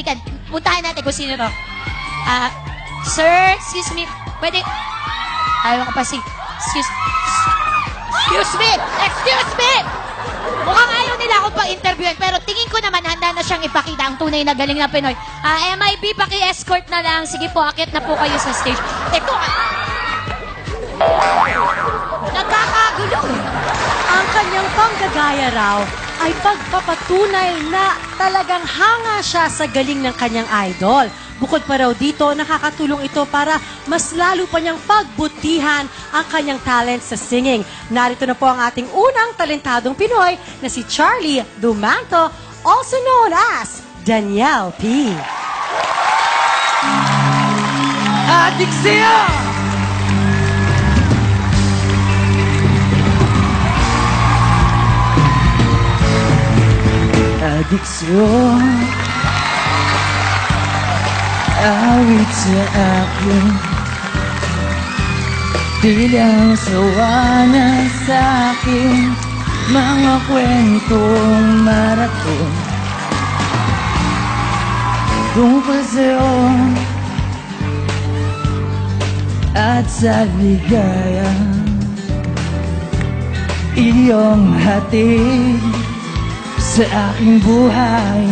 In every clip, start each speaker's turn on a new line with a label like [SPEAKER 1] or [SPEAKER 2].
[SPEAKER 1] Teka, puntahan natin kung sino to. Sir, excuse me. Pwede... Ayaw ko pa si... Excuse me! Excuse me! Mukhang ayaw nila akong pa-interviewin, pero tingin ko naman handa na siyang ipakita ang tunay na galing na Pinoy. MIB, paki-escort na lang. Sige po, akit na po kayo sa stage. Ito, nagkakagulo.
[SPEAKER 2] Ang kanyang panggagaya raw ay pagpapatunay na talagang hanga siya sa galing ng kanyang idol. Bukod pa raw dito, nakakatulong ito para mas lalo pa niyang pagbutihan ang kanyang talent sa singing. Narito na po ang ating unang talentadong Pinoy na si Charlie Dumanto, also known as Danielle P.
[SPEAKER 3] Adixia! Adiksyon, awit sa akin, bilang sawa na sa akin, mga kwentong maraton tungkol sa'yo at sa ligaya, iyong hatid sa aking buhay,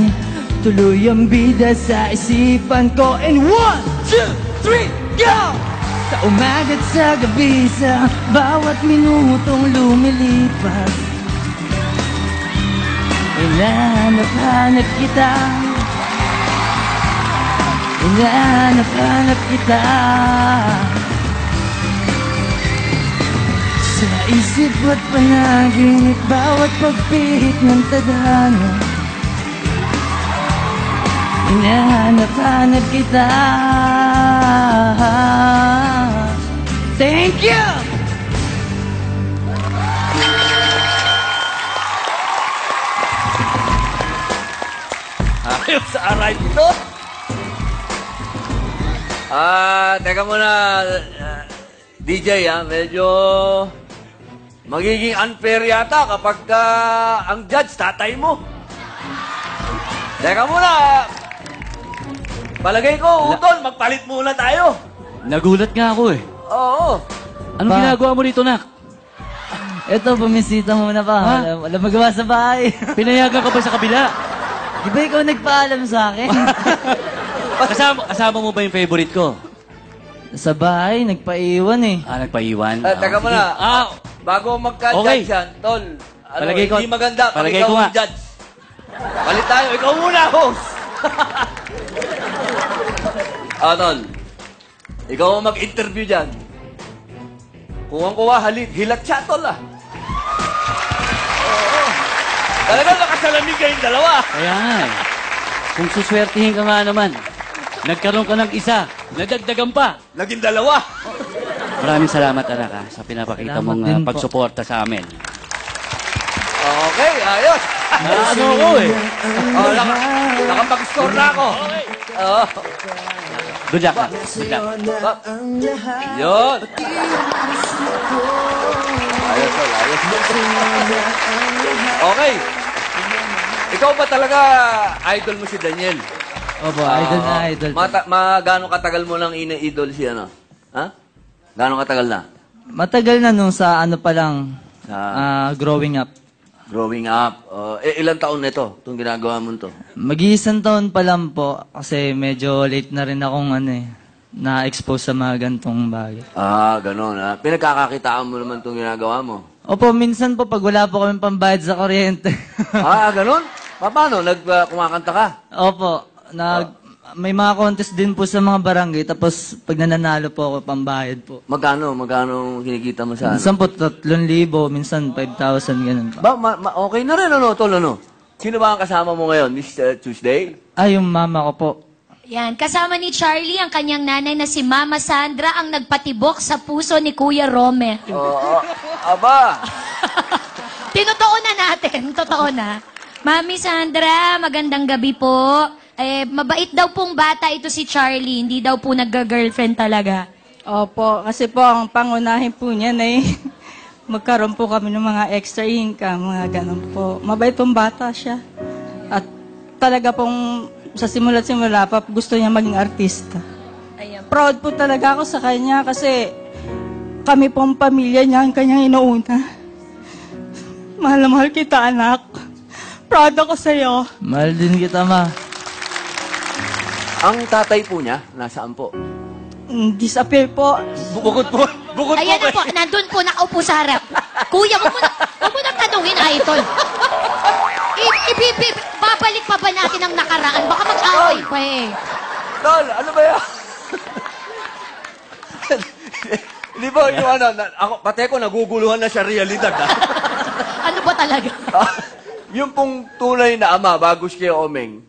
[SPEAKER 3] tuloy ang bida sa isipan ko. And 1, 2, 3, go! Sa umaga't sa gabi, sa bawat minutong lumilipas, hinahanap-hanap kita, hinahanap-hanap kita. Sa isip at panaginip, bawat pagpihit ng tadhana, hinahanap-hanap kita. Thank you! Ayos sa aray ito.
[SPEAKER 4] Teka muna, DJ, medyo magiging unfair yata kapag ang judge, tatay mo. Teka muna, palagay ko, Utol, magpalit muna tayo.
[SPEAKER 3] Nagulat nga ako eh.
[SPEAKER 4] Oo.
[SPEAKER 3] Anong ginagawa mo dito, Nak?
[SPEAKER 5] Ito, bumisita muna pa. Wala magawa sa bahay.
[SPEAKER 3] Pinayagan ka ba sa kabila?
[SPEAKER 5] Di ba ikaw nagpaalam sa akin?
[SPEAKER 3] Kasama mo ba yung favorite ko?
[SPEAKER 5] Sa bahay, nagpaiwan eh.
[SPEAKER 3] Nagpaiwan?
[SPEAKER 4] Teka muna, bago magka-judge yan, Tol, hindi maganda pag ikaw ang judge. Palit tayo, ikaw muna, host. Tol, ikaw ang mag-interview dyan. Kuwang-kuwa, hilat siya, Tol, Oo. Talagang nakasalamig kayong dalawa.
[SPEAKER 3] Kaya nga eh. Kung suswertihin ka nga naman, nagkaroon ka ng isa, nadagdagan pa.
[SPEAKER 4] Naging dalawa.
[SPEAKER 3] Maraming salamat, Anak, sa pinapakita mong pagsuporta sa amin.
[SPEAKER 4] Okay, ayos.
[SPEAKER 3] Ano ko eh.
[SPEAKER 4] Nakapag-score na ako.
[SPEAKER 3] Okay.
[SPEAKER 4] Oo.
[SPEAKER 3] Good luck, Nak. Good luck.
[SPEAKER 4] Yun. Ayos, Tol. Ayos. Okay. Ikaw ba talaga idol mo si Daniel?
[SPEAKER 5] Opo, idol na idol.
[SPEAKER 4] Gaano katagal mo lang ina-idol si ano? Ha? Gaano katagal na?
[SPEAKER 5] Matagal na nung sa ano pa lang, growing up.
[SPEAKER 4] Growing up. Ilang taon na ito, itong ginagawa mo ito?
[SPEAKER 5] Mag-iisang taon pa lang po, kasi medyo late na rin akong na-expose sa mga gantong bagay.
[SPEAKER 4] Ganon. Pinagkakakitaan mo naman itong ginagawa mo?
[SPEAKER 5] Opo, minsan po pag wala po kami pambayad sa kuryente.
[SPEAKER 4] Ganon? Paano? Kumakanta ka?
[SPEAKER 5] Opo, may mga contest din po sa mga barangay, tapos pag nananalo po ako, pambayad po.
[SPEAKER 4] Magkano kinikita mo sa ano?
[SPEAKER 5] Minsan po 3,000, minsan 5,000, ganun po.
[SPEAKER 4] Okay na rin, Tol, Sino ba ang kasama mo ngayon, Miss Tuesday?
[SPEAKER 5] Yung mama ko po.
[SPEAKER 1] Yan, kasama ni Charlie ang kanyang nanay na si Mama Sandra ang nagpatibok sa puso ni Kuya Rome.
[SPEAKER 4] Aba!
[SPEAKER 1] Tinotoo na natin, totoo na. Mami Sandra, magandang gabi po. Mabait daw pong bata ito si Charlie, hindi daw po nagga-girlfriend talaga.
[SPEAKER 6] Opo, kasi po ang pangunahin po niyan ay magkaroon po kami ng mga extra income, mga ganun po. Mabait pong bata siya. At talaga pong sa simula't simula pa, gusto niya maging artista. Ayan. Proud po talaga ako sa kanya kasi kami pong pamilya niya ang kanyang inuuna. Mahal na mahal kita, anak. Proud ako sa'yo.
[SPEAKER 5] Mahal din kita, ma.
[SPEAKER 4] Ang tatay po niya, nasaan po?
[SPEAKER 6] Disappear po.
[SPEAKER 4] Bukod po.
[SPEAKER 1] Ayan na po, nandun po, nakaupo sa harap. Kuya, huwag mo na tanungin, Idol. Babalik pa ba natin ang nakaraan? Baka mag-away pa eh.
[SPEAKER 4] Tol, ano ba yan? Hindi ba yung ako, pati ako naguguluhan na sa realidad.
[SPEAKER 1] Ano ba talaga?
[SPEAKER 4] Yung pong tunay na ama, bago siya Omeng,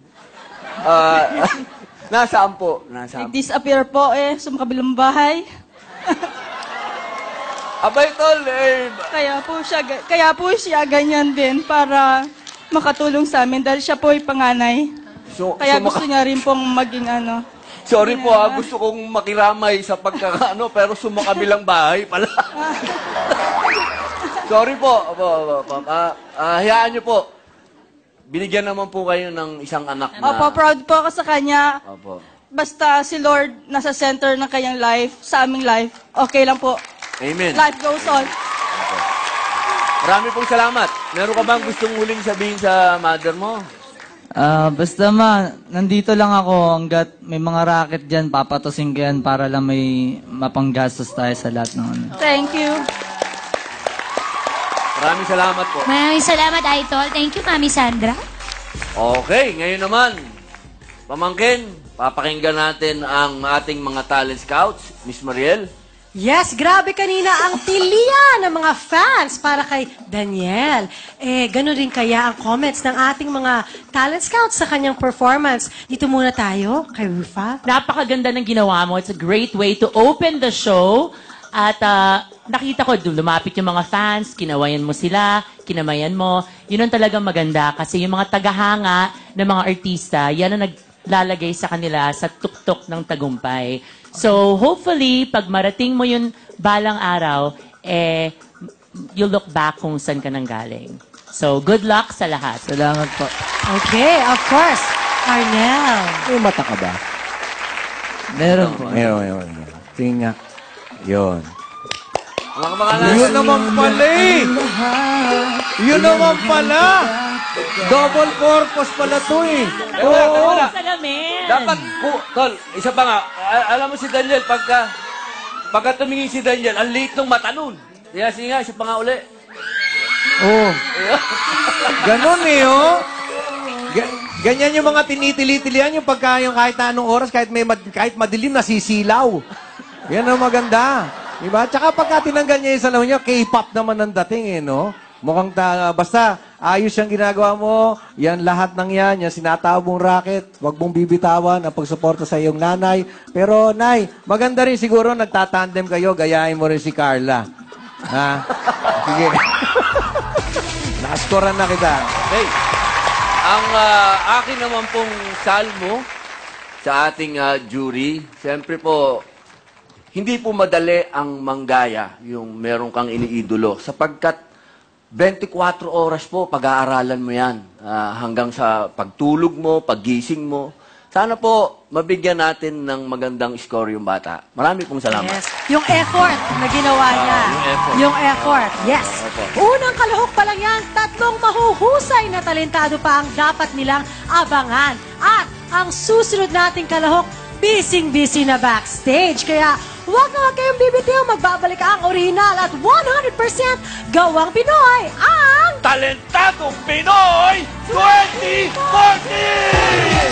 [SPEAKER 4] nasaan po?
[SPEAKER 6] Nag-disappear po sa kabilang bahay.
[SPEAKER 4] Abay, Tol,
[SPEAKER 6] Kaya po siya ganyan din para makatulong sa amin dahil siya po ay panganay. Kaya gusto niya rin pong maging
[SPEAKER 4] Sorry po gusto kong makiramay sa pagkakaano, pero sumakabilang bahay pala. Sorry po. Hayaan niyo po. Binigyan naman po kayo ng isang anak na...
[SPEAKER 6] Opo, proud po ako sa kanya.
[SPEAKER 4] Opo.
[SPEAKER 6] Basta si Lord nasa center ng kanyang life, sa aming life, okay lang po.
[SPEAKER 4] Amen.
[SPEAKER 6] Life goes on.
[SPEAKER 4] Marami pong salamat. Meron ka bang gustong huling sabihin sa mother mo?
[SPEAKER 5] Basta ma, nandito lang ako hanggat may mga racket dyan, papatusin ko yan para lang may mapanggastos tayo sa lahat ng ano.
[SPEAKER 6] Thank you.
[SPEAKER 4] Maraming salamat po.
[SPEAKER 1] Maraming salamat, Idol. Thank you, Mami Sandra.
[SPEAKER 4] Okay, ngayon naman, pamangkin, papakinggan natin ang ating mga talent scouts. Miss Mariel.
[SPEAKER 2] Yes, grabe kanina ang tilian ng mga fans para kay Daniel. Ganun rin kaya ang comments ng ating mga talent scouts sa kanyang performance. Dito muna tayo kay Rufa.
[SPEAKER 7] Napakaganda ng ginawa mo. It's a great way to open the show. At nakita ko, lumapit yung mga fans, kinawayan mo sila, kinamayan mo. Yun ang talagang maganda kasi yung mga tagahanga ng mga artista, yan ang naglalagay sa kanila sa tuktok ng tagumpay. So, hopefully, pag marating mo yun balang araw, you look back kung saan ka nang galing. So, good luck sa lahat.
[SPEAKER 5] Salamat po.
[SPEAKER 2] Okay, of course. Arnel.
[SPEAKER 8] May mata ka ba?
[SPEAKER 5] Meron po.
[SPEAKER 8] Ngayon. Tingin nga. Yun.
[SPEAKER 4] Yun naman pala
[SPEAKER 8] Yun naman pala! Double purpose pala to
[SPEAKER 4] Oo.
[SPEAKER 7] Salamin.
[SPEAKER 4] Dapat, Tol, isa pa nga, alam mo si Daniel, pagka tumingin si Daniel, ang liit ng mata nun. Kaya sige nga, isa pa nga uli.
[SPEAKER 8] Ganon Ganyan yung mga tinitili-tilian yung pagka yung kahit anong oras, kahit madilim, nasisilaw. Yan ang maganda. Diba? Tsaka pagka tinanggal niya yung salaw niya, K-pop naman ang dating no? Mukhang basta ayos yung ginagawa mo, yan lahat ng yan sinatawag mong racket, wag mong bibitawan ang pagsuporta sa iyong nanay. Pero, Nay, maganda rin siguro nagtatandem kayo, gayahin mo rin si Carla. Ha? Sige. Nakaskoran na kita.
[SPEAKER 4] Okay. Ang akin naman pong salmo sa ating jury, siyempre po, hindi po madali ang manggaya yung meron kang iniidolo sapagkat 24 oras po, pag-aaralan mo yan. Hanggang sa pagtulog mo, paggising mo. Sana po, mabigyan natin ng magandang score yung bata. Marami pong salamat.
[SPEAKER 2] Yes. Yung effort na ginawa niya. Yung effort. Yes. Unang kalahok pa lang yan, 3 mahuhusay na talentado pa ang dapat nilang abangan. At ang susunod nating kalahok, busy-busy na backstage. Kaya, huwag na kayong bibitiw, magbabalik ang original at 100% gawang Pinoy ang
[SPEAKER 4] Talentadong Pinoy 2040!